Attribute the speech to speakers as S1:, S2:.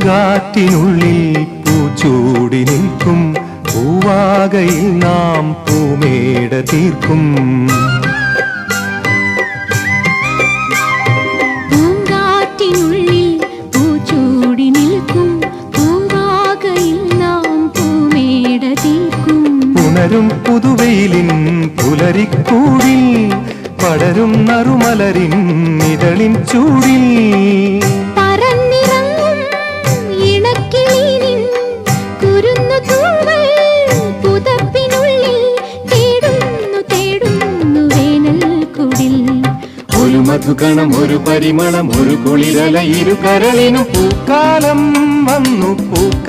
S1: പൂങ്കാറ്റിനുള്ളിൽ പൂച്ചൂടി നിൽക്കും പൂവാകയിൽ നാം പൂമേട തീർക്കും.
S2: പൂങ്കാറ്റിനുള്ളിൽ പൂച്ചൂടി നിൽക്കും പൂവാകയിൽ നാം പൂമേട തീർക്കും.
S1: പുണരും പുതുവെയിലിൻ പുലരിക്കൂടിൽ പടരും നറുമലരിൻ ഇതളിൻ ചൂടിൽ
S2: പറന്നിറങ്ങും ഇണക്കിളിനിൻ കുരുന്നു തൂവൽ പുതപ്പിനുള്ളിൽ തേടുന്നു തേടുന്നു വേനൽക്കുടിൽ.
S1: ഒരു മധുകണം ഒരു പരിമളം ഒരു കുളിരല ഇരു കരളിനും പൂക്കാലം വന്നു പൂക്കാലം.